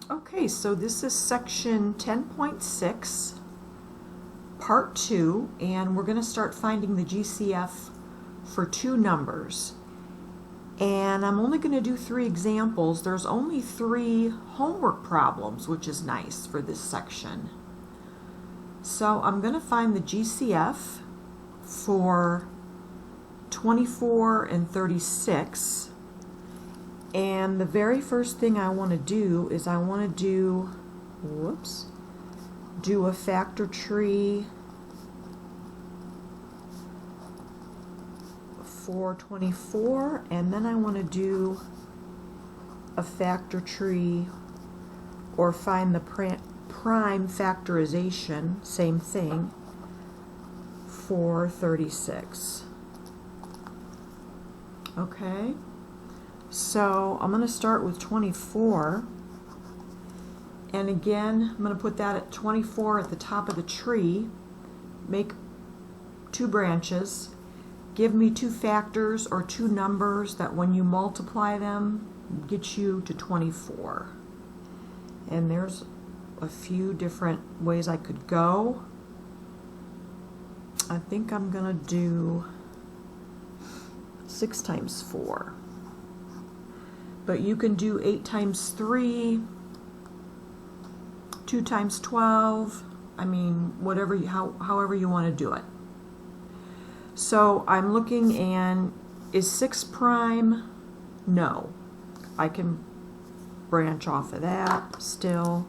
Okay, so this is section 10.6, part 2, and we're going to start finding the GCF for two numbers. And I'm only going to do 3 examples. There's only 3 homework problems, which is nice for this section. So I'm going to find the GCF for 24 and 36. And the very first thing I want to do is I want to do a factor tree for 24, and then I want to do a factor tree or find the prime factorization, same thing, for 36. Okay? So I'm going to start with 24, and again I'm going to put that at 24 at the top of the tree, make 2 branches, give me 2 factors or 2 numbers that when you multiply them get you to 24. And there's a few different ways I could go. I think I'm going to do 6 times 4. But you can do 8 times 3, 2 times 12, I mean, whatever however you want to do it. So I'm looking, and is 6 prime? No. I can branch off of that still.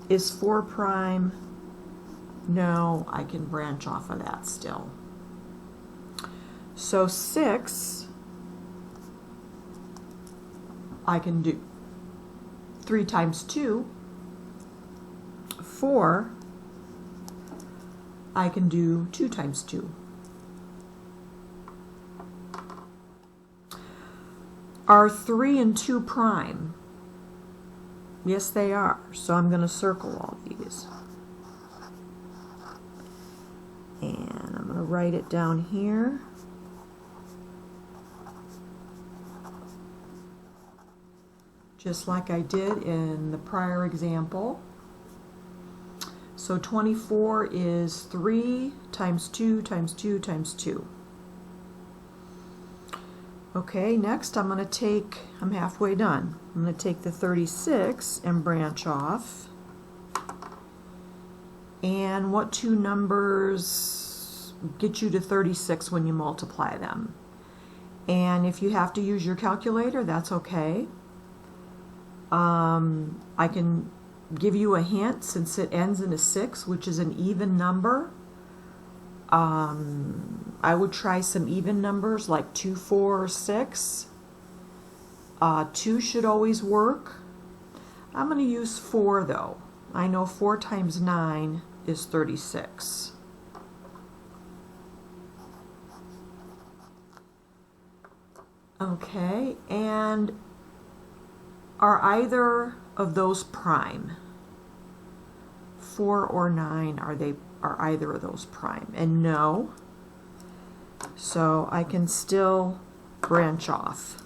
Is 4 prime? No, I can branch off of that still. So 6, I can do 3 times 2. 4, I can do 2 times 2. Are 3 and 2 prime? Yes, they are. So I'm going to circle all these. And I'm going to write it down here. Just like I did in the prior example. So 24 is 3 times 2 times 2 times 2. Okay, next I'm halfway done. I'm going to take the 36 and branch off. And what 2 numbers get you to 36 when you multiply them? And if you have to use your calculator, that's okay. I can give you a hint, since it ends in a 6, which is an even number. I would try some even numbers like 2, 4, or 6. 2 should always work. I'm going to use 4 though. I know 4 times 9 is 36. Okay, and are either of those prime? 4 or 9, are either of those prime? And no. So I can still branch off.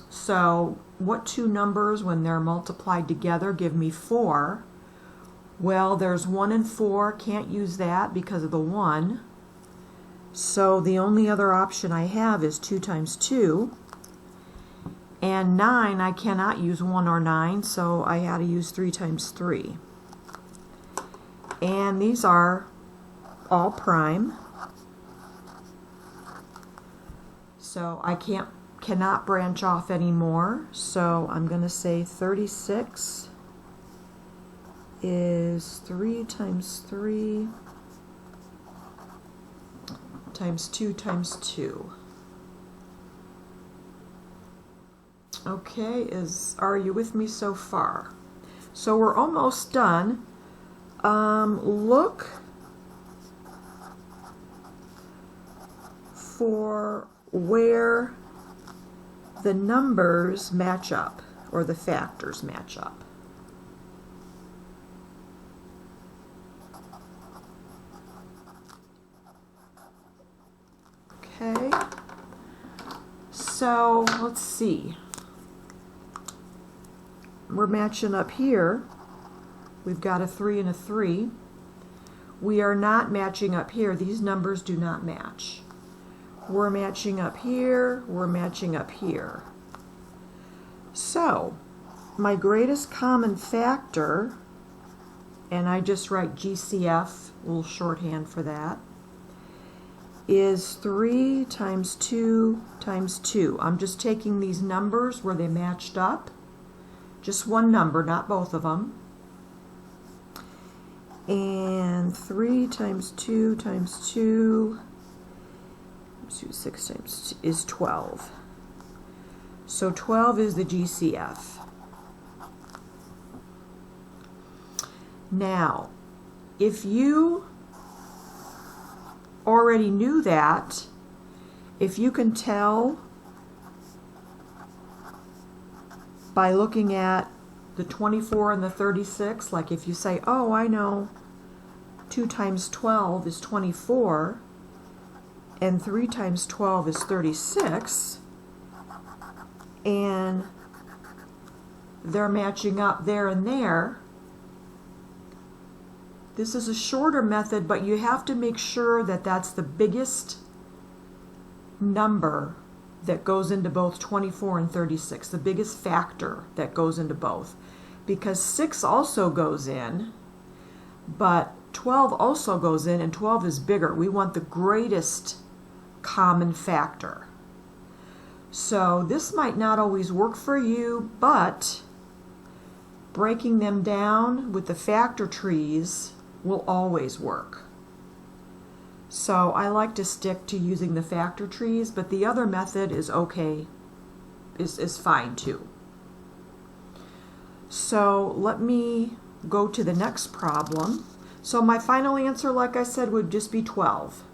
So what 2 numbers, when they're multiplied together, give me 4? Well, there's 1 and 4. Can't use that because of the 1. So the only other option I have is 2 times 2. And 9, I cannot use 1 or 9, so I had to use 3 times 3. And these are all prime. So I cannot branch off anymore. So I'm going to say 36 is 3 times 3 times 2 times 2. Okay, are you with me so far? So we're almost done. Look for where the numbers match up, or the factors match up. Okay, so let's see. we're matching up here. We've got a 3 and a 3. We are not matching up here. These numbers do not match. We're matching up here. We're matching up here. So, my greatest common factor, and I just write GCF, a little shorthand for that, is 3 times 2 times 2. I'm just taking these numbers where they matched up. Just one number, not both of them. And 3 times 2 times 2, 6 times 2 is 12. So 12 is the GCF. Now, if you already knew that, if you can tell by looking at the 24 and the 36, like if you say, oh, I know 2 times 12 is 24, and 3 times 12 is 36, and they're matching up there and there. This is a shorter method, but you have to make sure that that's the biggest number that goes into both 24 and 36, the biggest factor that goes into both. Because 6 also goes in, but 12 also goes in, and 12 is bigger. We want the greatest common factor. So this might not always work for you, but breaking them down with the factor trees will always work. So I like to stick to using the factor trees, but the other method is okay, is fine too. So let me go to the next problem. So my final answer, like I said, would just be 12.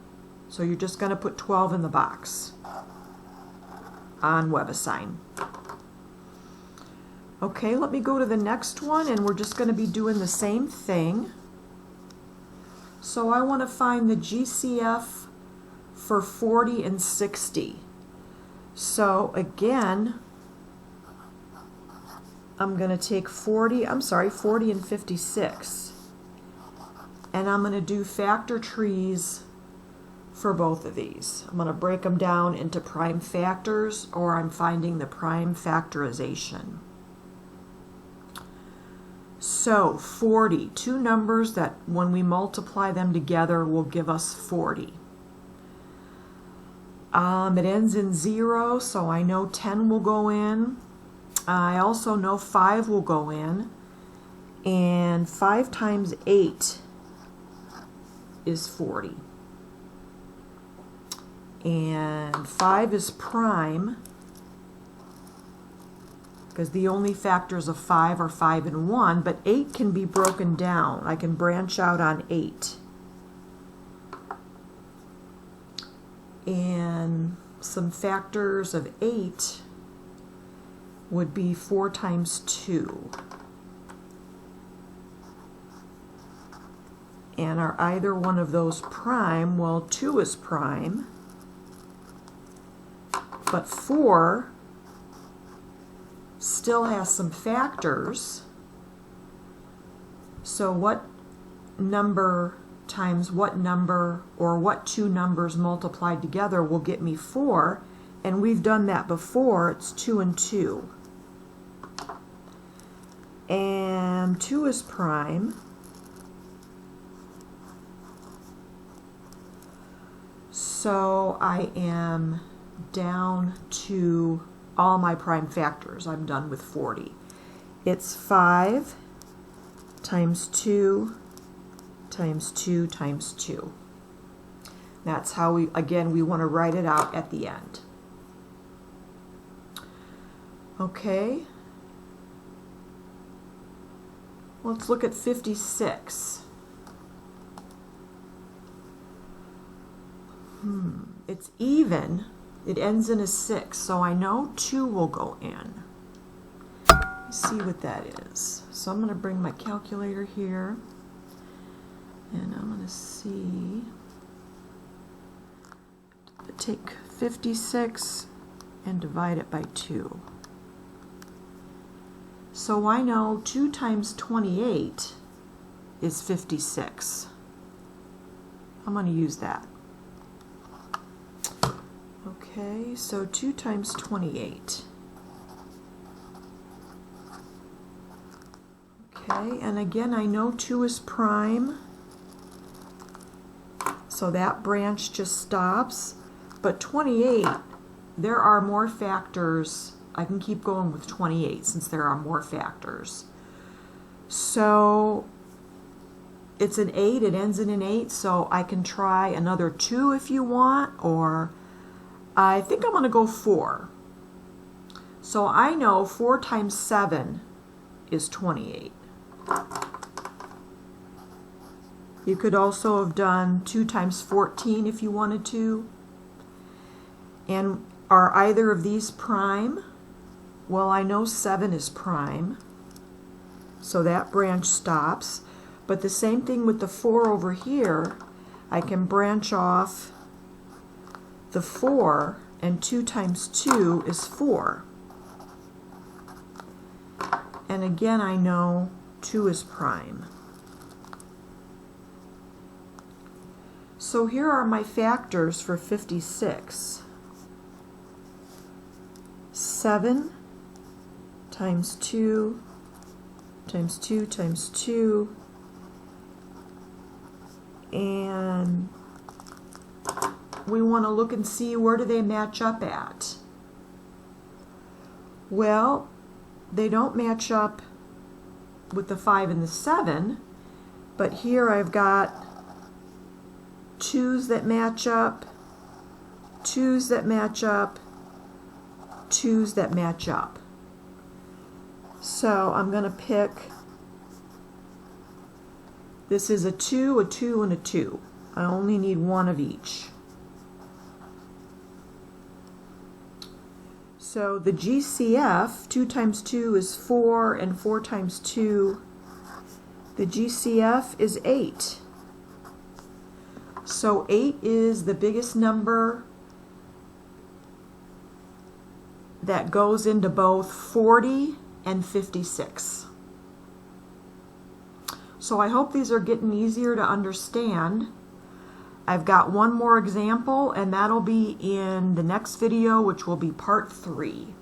So you're just going to put 12 in the box on WebAssign. Okay, let me go to the next one, and we're just going to be doing the same thing. So I want to find the GCF for 40 and 60. So again, I'm going to take 40 and 56. And I'm going to do factor trees for both of these. I'm going to break them down into prime factors, or I'm finding the prime factorization. So 40, two numbers that when we multiply them together will give us 40. It ends in 0, so I know 10 will go in. I also know 5 will go in. And 5 times 8 is 40. And 5 is prime, because the only factors of 5 are 5 and 1, but 8 can be broken down. I can branch out on 8. And some factors of 8 would be 4 times 2. And are either one of those prime? Well, 2 is prime, but 4 still has some factors. So what number times what number, or what two numbers multiplied together will get me 4? And we've done that before. It's 2 and 2. And 2 is prime. So I am down to all my prime factors. I'm done with 40. It's 5 times 2 times 2 times 2. That's how we want to write it out at the end. Okay. Let's look at 56. It's even. It ends in a 6, so I know 2 will go in. Let's see what that is. So I'm going to bring my calculator here, and I'm going to see. Take 56 and divide it by 2. So I know 2 times 28 is 56. I'm going to use that. Okay, so 2 times 28. Okay, and again I know 2 is prime, so that branch just stops. But 28, there are more factors. I can keep going with 28 since there are more factors. So it's an 8, it ends in an 8, so I can try another 2 if you want, or I think I'm going to go 4. So I know 4 times 7 is 28. You could also have done 2 times 14 if you wanted to. And are either of these prime? Well, I know 7 is prime, so that branch stops. But the same thing with the 4 over here. I can branch off the 4, and 2 times 2 is 4. And again, I know 2 is prime. So here are my factors for 56. 7 times 2 times 2 times 2, and we want to look and see where do they match up at. Well, they don't match up with the 5 and the 7, but here I've got 2's that match up, 2's that match up, 2's that match up. So I'm going to pick, this is a 2, a 2, and a 2. I only need one of each. So the GCF, 2 times 2 is 4, and 4 times 2, the GCF is 8. So 8 is the biggest number that goes into both 40 and 56. So I hope these are getting easier to understand. I've got one more example, and that'll be in the next video, which will be part 3.